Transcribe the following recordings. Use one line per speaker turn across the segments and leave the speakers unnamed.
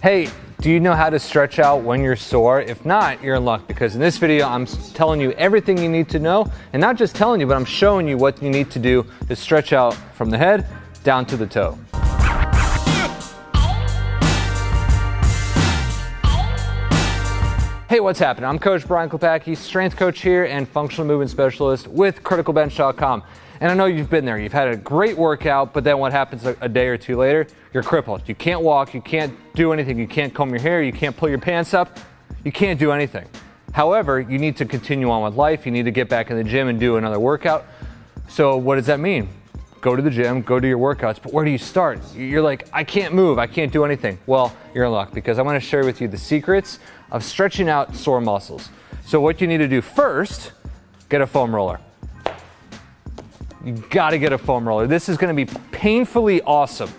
Hey, do you know how to stretch out when you're sore? If not, you're in luck, because in this video, I'm telling you everything you need to know, and not just telling you, but I'm showing you what you need to do to stretch out from the head down to the toe. Hey, what's happening? I'm Coach Brian Klepacki, strength coach here and functional movement specialist with Criticalbench.com. And I know you've been there. You've had a great workout, but then what happens a day or two later? You're crippled. You can't walk, you can't do anything. You can't comb your hair, you can't pull your pants up, you can't do anything. However, you need to continue on with life. You need to get back in the gym and do another workout. So what does that mean? Go to the gym, go do your workouts, but where do you start? You're like, I can't move, I can't do anything. Well, you're in luck, because I'm gonna share with you the secrets of stretching out sore muscles. So what you need to do first, get a foam roller. You gotta get a foam roller. This is gonna be painfully awesome.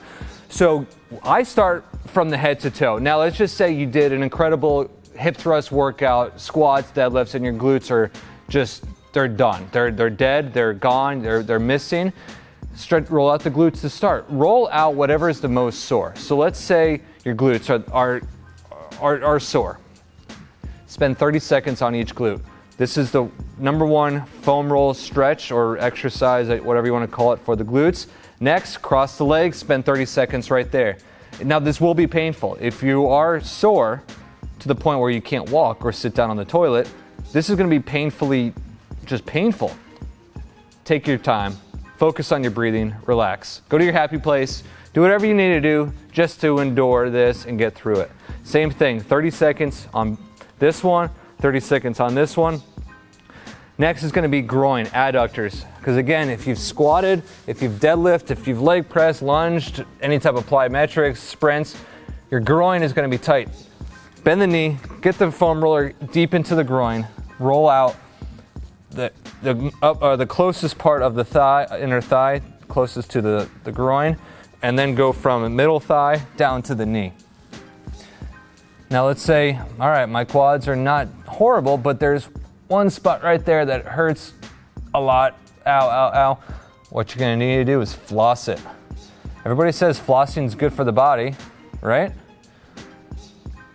So I start from the head to toe. Now let's just say you did an incredible hip thrust workout, squats, deadlifts, and your glutes are just, they're done. They're dead, they're gone, they're missing. Roll out the glutes to start. Roll out whatever is the most sore. So let's say your glutes are sore. Spend 30 seconds on each glute. This is the #1 foam roll stretch or exercise, whatever you want to call it, for the glutes. Next, cross the legs, spend 30 seconds right there. Now this will be painful. If you are sore to the point where you can't walk or sit down on the toilet, this is going to be painfully, just painful. Take your time, focus on your breathing, relax. Go to your happy place, do whatever you need to do just to endure this and get through it. Same thing, 30 seconds on this one, 30 seconds on this one. Next is going to be groin, adductors. Because again, if you've squatted, if you've deadlifted, if you've leg pressed, lunged, any type of plyometrics, sprints, your groin is going to be tight. Bend the knee, get the foam roller deep into the groin, roll out the closest part of the thigh, inner thigh, closest to the groin, and then go from middle thigh down to the knee. Now let's say, all right, my quads are not horrible, but there's one spot right there that hurts a lot. Ow, ow, ow. What you're gonna need to do is floss it. Everybody says flossing is good for the body, right?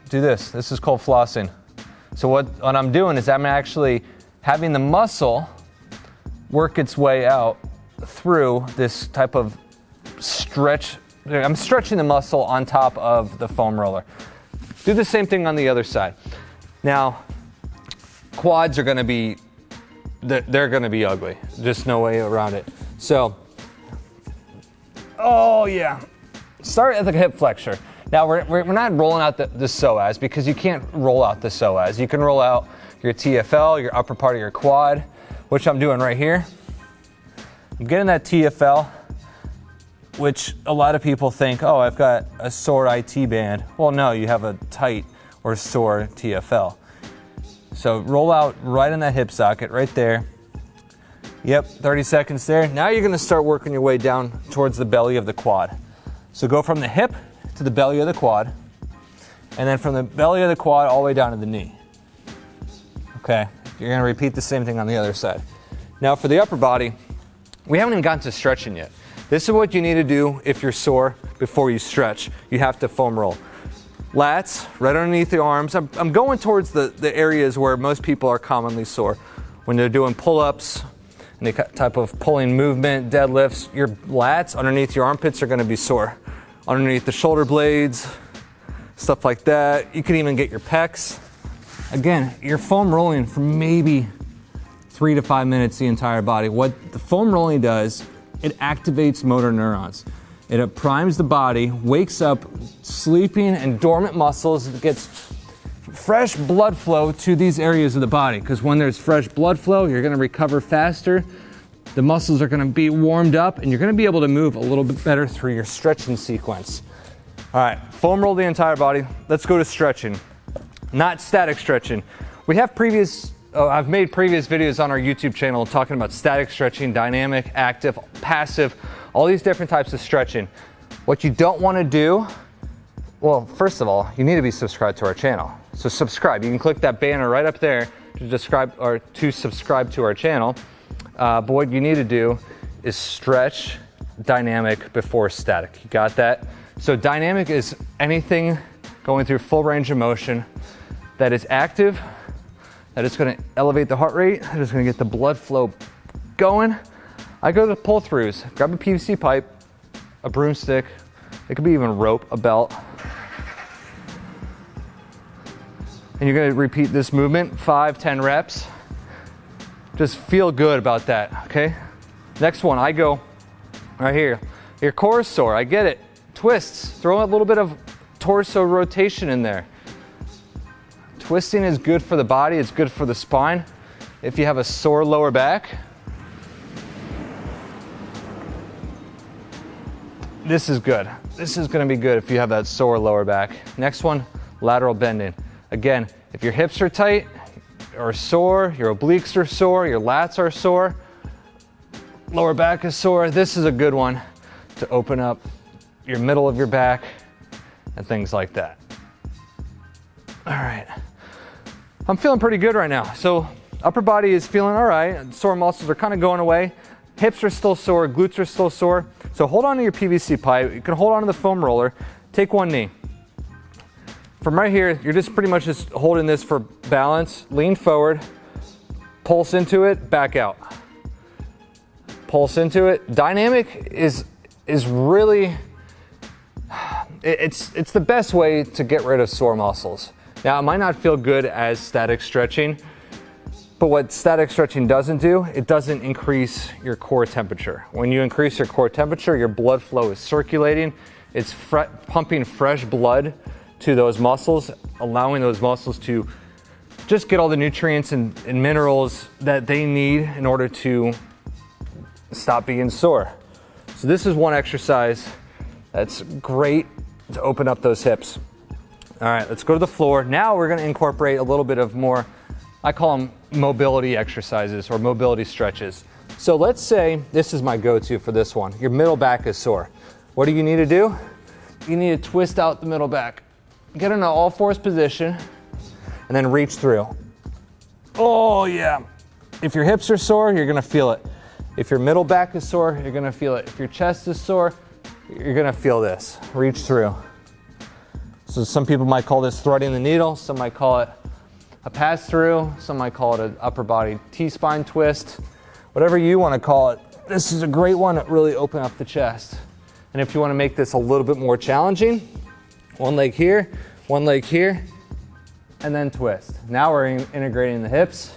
Do this. This is called flossing. So what I'm doing is I'm actually having the muscle work its way out through this type of stretch. I'm stretching the muscle on top of the foam roller. Do the same thing on the other side. Now, quads are gonna be, they're gonna be ugly. Just no way around it. So, oh yeah. Start at the hip flexor. Now we're not rolling out the psoas, because you can't roll out the psoas. You can roll out your TFL, your upper part of your quad, which I'm doing right here. I'm getting that TFL, which a lot of people think, oh, I've got a sore IT band. Well, no, you have a tight or sore TFL. So roll out right in that hip socket, right there. Yep, 30 seconds there. Now you're gonna start working your way down towards the belly of the quad. So go from the hip to the belly of the quad, and then from the belly of the quad all the way down to the knee. Okay, you're gonna repeat the same thing on the other side. Now for the upper body, we haven't even gotten to stretching yet. This is what you need to do if you're sore before you stretch. You have to foam roll. Lats, right underneath the arms. I'm going towards the areas where most people are commonly sore. When they're doing pull-ups, and the type of pulling movement, deadlifts, your lats underneath your armpits are gonna be sore. Underneath the shoulder blades, stuff like that. You can even get your pecs. Again, you're foam rolling for maybe 3 to 5 minutes the entire body. What the foam rolling does, it activates motor neurons. It primes the body, wakes up sleeping and dormant muscles, it gets fresh blood flow to these areas of the body, because when there's fresh blood flow, you're gonna recover faster, the muscles are gonna be warmed up, and you're gonna be able to move a little bit better through your stretching sequence. All right, foam roll the entire body. Let's go to stretching, not static stretching. We have I've made previous videos on our YouTube channel talking about static stretching, dynamic, active, passive, all these different types of stretching. What you don't want to do, well, first of all, you need to be subscribed to our channel. So subscribe. You can click that banner right up there to subscribe to our channel. But what you need to do is stretch dynamic before static. You got that? So dynamic is anything going through full range of motion that is active, that is going to elevate the heart rate, that is going to get the blood flow going. I go to pull throughs, grab a PVC pipe, a broomstick, it could be even rope, a belt. And you're going to repeat this movement 5-10 reps. Just feel good about that, okay? Next one, I go right here. Your core is sore, I get it. Twists, throw a little bit of torso rotation in there. Twisting is good for the body, it's good for the spine. If you have a sore lower back, this is good. This is gonna be good if you have that sore lower back. Next one, lateral bending. Again, if your hips are tight or sore, your obliques are sore, your lats are sore, lower back is sore, this is a good one to open up your middle of your back and things like that. All right, I'm feeling pretty good right now. So upper body is feeling all right, sore muscles are kind of going away, hips are still sore, glutes are still sore. So hold on to your PVC pipe, you can hold on to the foam roller, take one knee. From right here, you're just pretty much just holding this for balance. Lean forward, pulse into it, back out. Pulse into it. Dynamic is really, it's the best way to get rid of sore muscles. Now, it might not feel good as static stretching, but what static stretching doesn't do, it doesn't increase your core temperature. When you increase your core temperature, your blood flow is circulating, it's pumping fresh blood to those muscles, allowing those muscles to just get all the nutrients and minerals that they need in order to stop being sore. So this is one exercise that's great to open up those hips. All right, let's go to the floor. Now we're gonna incorporate a little bit of more, I call them mobility exercises or mobility stretches. So let's say this is my go-to for this one. Your middle back is sore. What do you need to do? You need to twist out the middle back. Get in an all fours position and then reach through. Oh yeah. If your hips are sore, you're gonna feel it. If your middle back is sore, you're gonna feel it. If your chest is sore, you're gonna feel this. Reach through. So some people might call this threading the needle, some might call it a pass through, some might call it an upper body T-spine twist. Whatever you wanna call it, this is a great one to really open up the chest. And if you wanna make this a little bit more challenging, one leg here, and then twist. Now we're integrating the hips.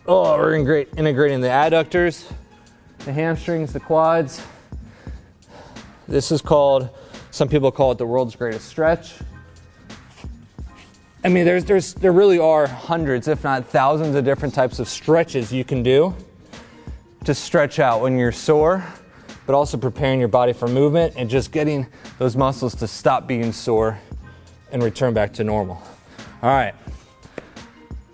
Oh, we're integrating the adductors, the hamstrings, the quads. This is called, some people call it the world's greatest stretch. I mean, there really are hundreds, if not thousands of different types of stretches you can do to stretch out when you're sore, but also preparing your body for movement and just getting those muscles to stop being sore and return back to normal. All right.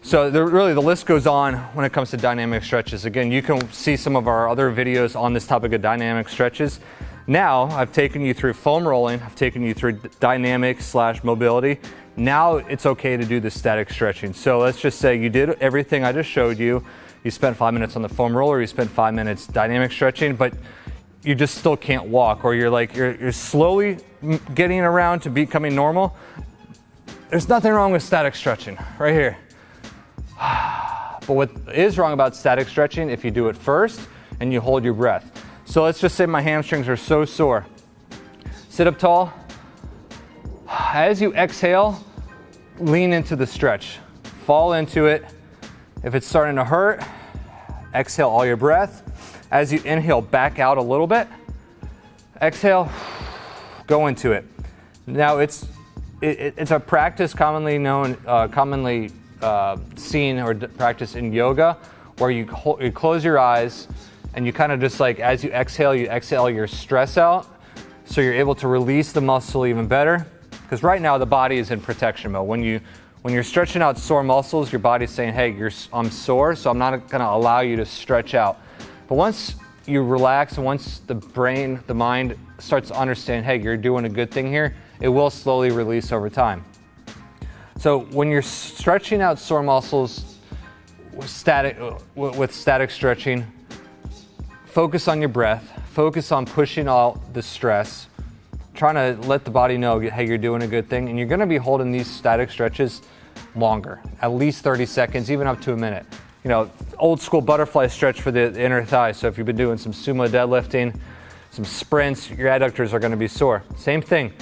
So really the list goes on when it comes to dynamic stretches. Again, you can see some of our other videos on this topic of dynamic stretches. Now I've taken you through foam rolling, I've taken you through dynamic / mobility. Now it's okay to do the static stretching. So let's just say you did everything I just showed you. You spent 5 minutes on the foam roller, you spent 5 minutes dynamic stretching, but you just still can't walk, or you're slowly getting around to becoming normal. There's nothing wrong with static stretching, right here. But what is wrong about static stretching, if you do it first and you hold your breath. So let's just say my hamstrings are so sore. Sit up tall. As you exhale, lean into the stretch. Fall into it. If it's starting to hurt, exhale all your breath. As you inhale, back out a little bit. Exhale, go into it. Now it's a practice commonly seen or practice in yoga, where you close your eyes and you kind of just like, as you exhale your stress out, so you're able to release the muscle even better. Because right now the body is in protection mode. When you're stretching out sore muscles, your body's saying, hey, I'm sore, so I'm not gonna allow you to stretch out. But once you relax and once the brain, the mind starts to understand, hey, you're doing a good thing here, it will slowly release over time. So when you're stretching out sore muscles with static stretching, focus on your breath, focus on pushing out the stress, trying to let the body know, hey, you're doing a good thing, and you're gonna be holding these static stretches longer, at least 30 seconds, even up to a minute. You know, old school butterfly stretch for the inner thigh. So if you've been doing some sumo deadlifting, some sprints, your adductors are gonna be sore. Same thing.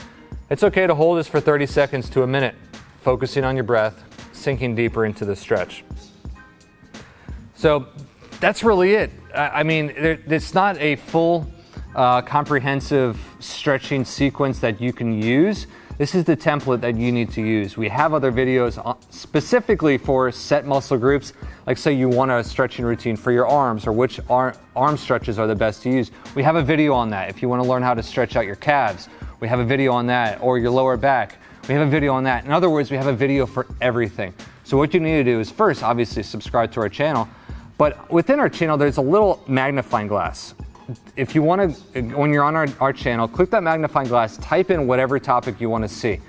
It's okay to hold this for 30 seconds to a minute, focusing on your breath, sinking deeper into the stretch. So that's really it. I mean, it's not a full comprehensive stretching sequence that you can use. This is the template that you need to use. We have other videos specifically for set muscle groups, like say you want a stretching routine for your arms or which arm stretches are the best to use. We have a video on that. If you want to learn how to stretch out your calves, we have a video on that, or your lower back. We have a video on that. In other words, we have a video for everything. So what you need to do is first, obviously, subscribe to our channel, but within our channel, there's a little magnifying glass. If you want to, when you're on our channel, click that magnifying glass, type in whatever topic you want to see,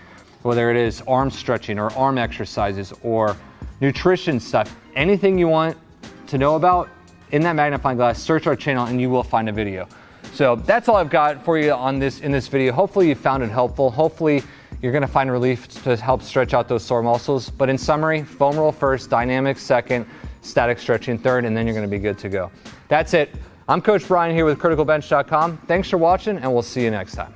whether it is arm stretching or arm exercises or nutrition stuff, anything you want to know about, in that magnifying glass, search our channel and you will find a video. So that's all I've got for you in this video. Hopefully you found it helpful. Hopefully you're gonna find relief to help stretch out those sore muscles. But in summary, foam roll first, dynamic second, static stretching third, and then you're gonna be good to go. That's it. I'm Coach Brian here with Criticalbench.com. Thanks for watching, and we'll see you next time.